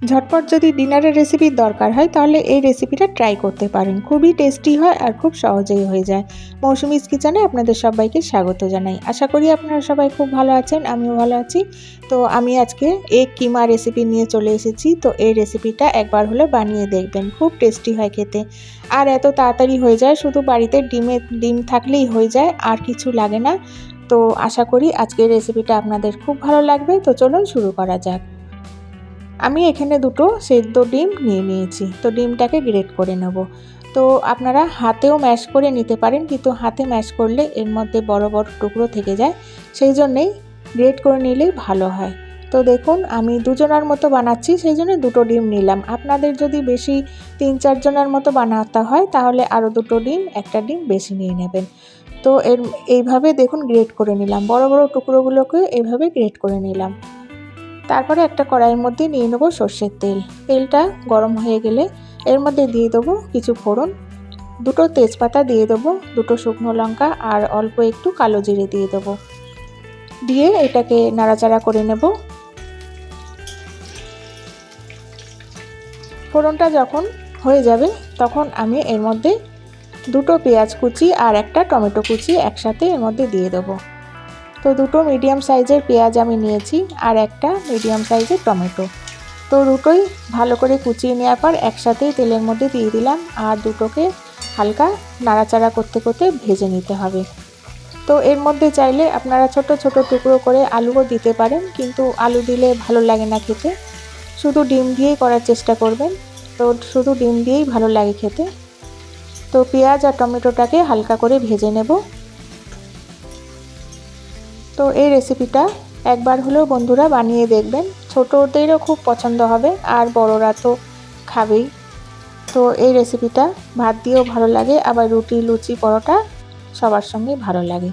ঝটপট যদি ডিনারের রেসিপির দরকার হয় তাহলে এই রেসিপিটা ট্রাই করতে পারেন। খুবই টেস্টি হয় আর খুব সহজেই হয়ে যায়। মৌসুমিস কিচেনে আপনাদের সবাইকে স্বাগত জানাই। আশা করি আপনারা সবাই খুব ভালো আছেন, আমিও ভালো আছি। তো আমি আজকে এগ কিমা রেসিপি নিয়ে চলে এসেছি। তো এই রেসিপিটা একবার হলে বানিয়ে দেখবেন, খুব টেস্টি হয় খেতে আর এত তাড়াতাড়ি হয়ে যায়। শুধু বাড়িতে ডিম থাকলেই হয়ে যায়, আর কিছু লাগে না। তো আশা করি আজকের রেসিপিটা আপনাদের খুব ভালো লাগবে। তো চলুন শুরু করা যাক। আমি এখানে দুটো সেদ্ধ ডিম নিয়ে নিয়েছি। তো ডিমটাকে গ্রেট করে নেব। তো আপনারা হাতেও ম্যাশ করে নিতে পারেন, কিন্তু হাতে ম্যাশ করলে এর মধ্যে বড় বড় টুকরো থেকে যায়, সেই জন্যেই গ্রেট করে নিলেই ভালো হয়। তো দেখুন আমি দুজনের মতো বানাচ্ছি, সেই জন্য দুটো ডিম নিলাম। আপনাদের যদি বেশি 3-4 জনের মতো বানাতে হয় তাহলে আরও দুটো ডিম, একটা ডিম বেশি নিয়ে নেবেন। তো এইভাবে দেখুন গ্রেট করে নিলাম, বড় বড় টুকরোগুলোকে এইভাবে গ্রেট করে নিলাম। তারপরে একটা কড়াইয়ের মধ্যে নিয়ে নেবো সর্ষের তেল। তেলটা গরম হয়ে গেলে এর মধ্যে দিয়ে দেবো কিছু ফোড়ন, দুটো তেজপাতা দিয়ে দেবো, দুটো শুকনো লঙ্কা আর অল্প একটু কালো জিরে দিয়ে দেবো। দিয়ে এটাকে নাড়াচাড়া করে নেব। ফোড়নটা যখন হয়ে যাবে তখন আমি এর মধ্যে দুটো পেঁয়াজ কুচি আর একটা টমেটো কুচি একসাথে এর মধ্যে দিয়ে দেবো। তো দুটো মিডিয়াম সাইজের পেঁয়াজ আমি নিয়েছি আর একটা মিডিয়াম সাইজের টমেটো। তো দুটোই ভালো করে কুচিয়ে নেওয়ার পর একসাথেই তেলের মধ্যে দিয়ে দিলাম, আর দুটোকে হালকা নাড়াচাড়া করতে করতে ভেজে নিতে হবে। তো এর মধ্যে চাইলে আপনারা ছোট ছোট টুকরো করে আলুও দিতে পারেন, কিন্তু আলু দিলে ভালো লাগে না খেতে। শুধু ডিম দিয়েই করার চেষ্টা করবেন, তো শুধু ডিম দিয়েই ভালো লাগে খেতে। তো পেঁয়াজ আর টমেটোটাকে হালকা করে ভেজে নেব। তো এই রেসিপিটা একবার হলেও বন্ধুরা বানিয়ে দেখবেন, ছোটদেরও খুব পছন্দ হবে আর বড়রা তো খাবেই। তো এই রেসিপিটা ভাত দিয়েও ভালো লাগে, আবার রুটি, লুচি, পরোটা সবার সঙ্গেই ভালো লাগে।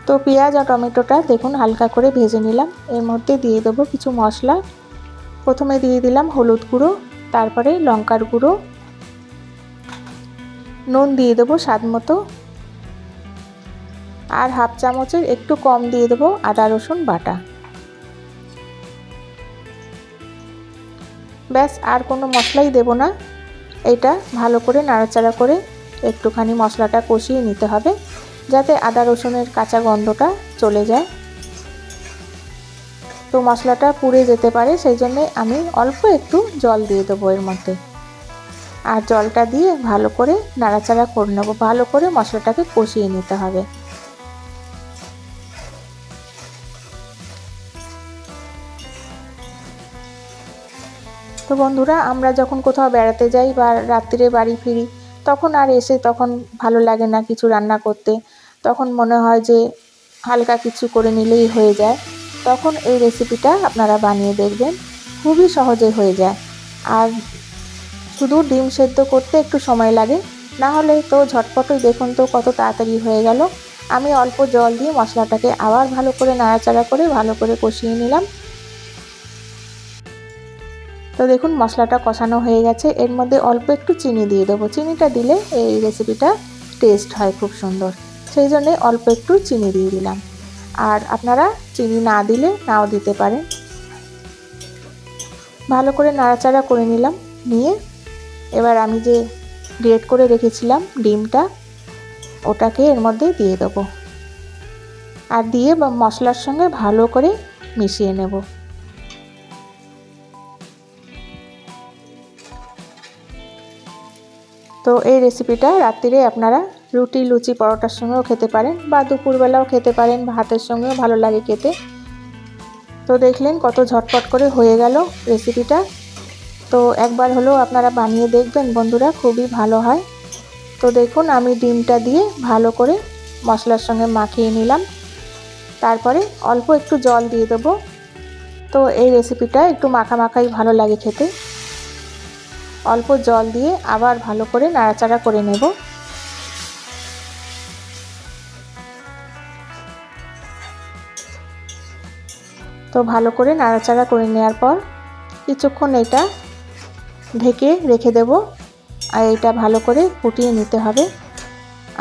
তো পেঁয়াজ আর টমেটোটা দেখুন হালকা করে ভেজে নিলাম। এর মধ্যে দিয়ে দেবো কিছু মশলা। প্রথমে দিয়ে দিলাম হলুদ গুঁড়ো, তারপরে লঙ্কার গুঁড়ো, নুন দিয়ে দেবো স্বাদ মতো, আর হাফ চামচের একটু কম দিয়ে দেবো আদা রসুন বাটা। ব্যাস, আর কোনো মশলাই দেব না। এটা ভালো করে নাড়াচাড়া করে একটুখানি মশলাটা কষিয়ে নিতে হবে, যাতে আদা রসুনের কাঁচা গন্ধটা চলে যায়। তো মশলাটা পুড়ে যেতে পারে, সেই জন্যে আমি অল্প একটু জল দিয়ে দেবো এর মধ্যে, আর জলটা দিয়ে ভালো করে নাড়াচাড়া করে নেবো। ভালো করে মশলাটাকে কষিয়ে নিতে হবে। তো বন্ধুরা, আমরা যখন কোথাও বেড়াতে যাই বা রাত্রিরে বাড়ি ফিরি, তখন আর এসে তখন ভালো লাগে না কিছু রান্না করতে, তখন মনে হয় যে হালকা কিছু করে নিলেই হয়ে যায়। তখন এই রেসিপিটা আপনারা বানিয়ে দেখবেন, খুবই সহজে হয়ে যায়। আর শুধু ডিম সেদ্ধ করতে একটু সময় লাগে, না হলে তো ঝটপটই দেখুন তো কত তাড়াতাড়ি হয়ে গেল। আমি অল্প জল দিয়ে মশলাটাকে আবার ভালো করে নাড়াচাড়া করে ভালো করে কষিয়ে নিলাম। তো দেখুন মশলাটা কষানো হয়ে গেছে। এর মধ্যে অল্প একটু চিনি দিয়ে দেবো। চিনিটা দিলে এই রেসিপিটা টেস্ট হয় খুব সুন্দর, সেই জন্যে অল্প একটু চিনি দিয়ে দিলাম। আর আপনারা চিনি না দিলে নাও দিতে পারেন। ভালো করে নাড়াচাড়া করে নিলাম। নিয়ে এবার আমি যে গ্রেট করে রেখেছিলাম ডিমটা, ওটাকে এর মধ্যে দিয়ে দেবো, আর দিয়ে মশলার সঙ্গে ভালো করে মিশিয়ে নেব। তো এই রেসিপিটা রাত্রিরে আপনারা রুটি, লুচি, পরোটার সঙ্গেও খেতে পারেন, বা দুপুরবেলাও খেতে পারেন, ভাতের সঙ্গেও ভালো লাগে খেতে। তো দেখলেন কত ঝটপট করে হয়ে গেল রেসিপিটা। তো একবার হলেও আপনারা বানিয়ে দেখবেন বন্ধুরা, খুবই ভালো হয়। তো দেখুন আমি ডিমটা দিয়ে ভালো করে মশলার সঙ্গে মাখিয়ে নিলাম। তারপরে অল্প একটু জল দিয়ে দেবো। তো এই রেসিপিটা একটু মাখামাখাই ভালো লাগে খেতে। অল্প জল দিয়ে আবার ভালো করে নাড়াচাড়া করে নেব। তো ভালো করে নাড়াচাড়া করে নেওয়ার পর কিছুক্ষণ এটা ঢেকে রেখে দেব, আর এটা ভালো করে ফুটিয়ে নিতে হবে,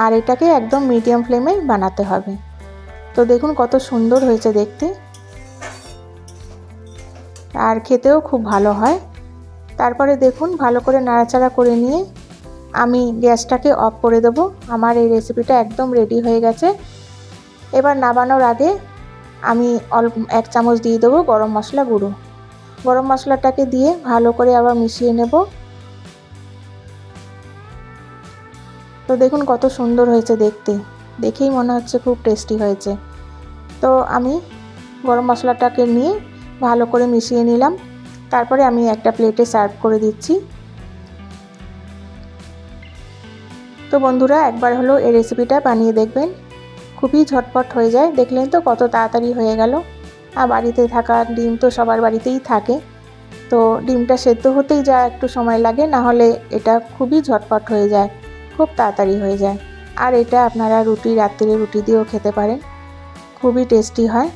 আর এটাকে একদম মিডিয়াম ফ্লেমে বানাতে হবে। তো দেখুন কত সুন্দর হয়েছে দেখতে, আর খেতেও খুব ভালো হয়। তারপরে দেখুন ভালো করে নাড়াচাড়া করে নিয়ে আমি গ্যাসটাকে অফ করে দেবো। আমার এই রেসিপিটা একদম রেডি হয়ে গেছে। এবার নামানোর আগে আমি অল্প 1 চামচ দিয়ে দেবো গরম মশলা গুঁড়ো। গরম মশলাটাকে দিয়ে ভালো করে আবার মিশিয়ে নেব। তো দেখুন কত সুন্দর হয়েছে দেখতে, দেখেই মনে হচ্ছে খুব টেস্টি হয়েছে। তো আমি গরম মশলাটাকে নিয়ে ভালো করে মিশিয়ে নিলাম। তারপরে আমি একটা প্লেটে সার্ভ করে দিচ্ছি। তো বন্ধুরা একবার হলো এই রেসিপিটা বানিয়ে দেখবেন, খুবই ঝটপট হয়ে যায়। দেখলেন তো কত তাড়াতাড়ি হয়ে গেল। আর বাড়িতে থাকা ডিম তো সবার বাড়িতেই থাকে, তো ডিমটা সেদ্ধ হতেই যা একটু সময় লাগে, না হলে এটা খুবই ঝটপট হয়ে যায়, খুব তাড়াতাড়ি হয়ে যায়। আর এটা আপনারা রাত্রে রুটি দিয়েও খেতে পারেন, খুবই টেস্টি হয়।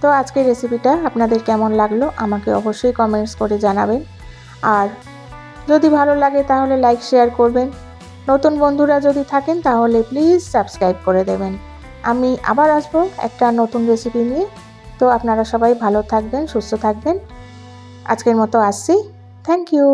তো আজকের রেসিপিটা আপনাদের কেমন লাগলো আমাকে অবশ্যই কমেন্টস করে জানাবেন। আর যদি ভালো লাগে তাহলে লাইক শেয়ার করবেন। নতুন বন্ধুরা যদি থাকেন তাহলে প্লিজ সাবস্ক্রাইব করে দেবেন। আমি আবার আসবো একটা নতুন রেসিপি নিয়ে। তো আপনারা সবাই ভালো থাকবেন, সুস্থ থাকবেন। আজকের মতো আসছি। Thank you.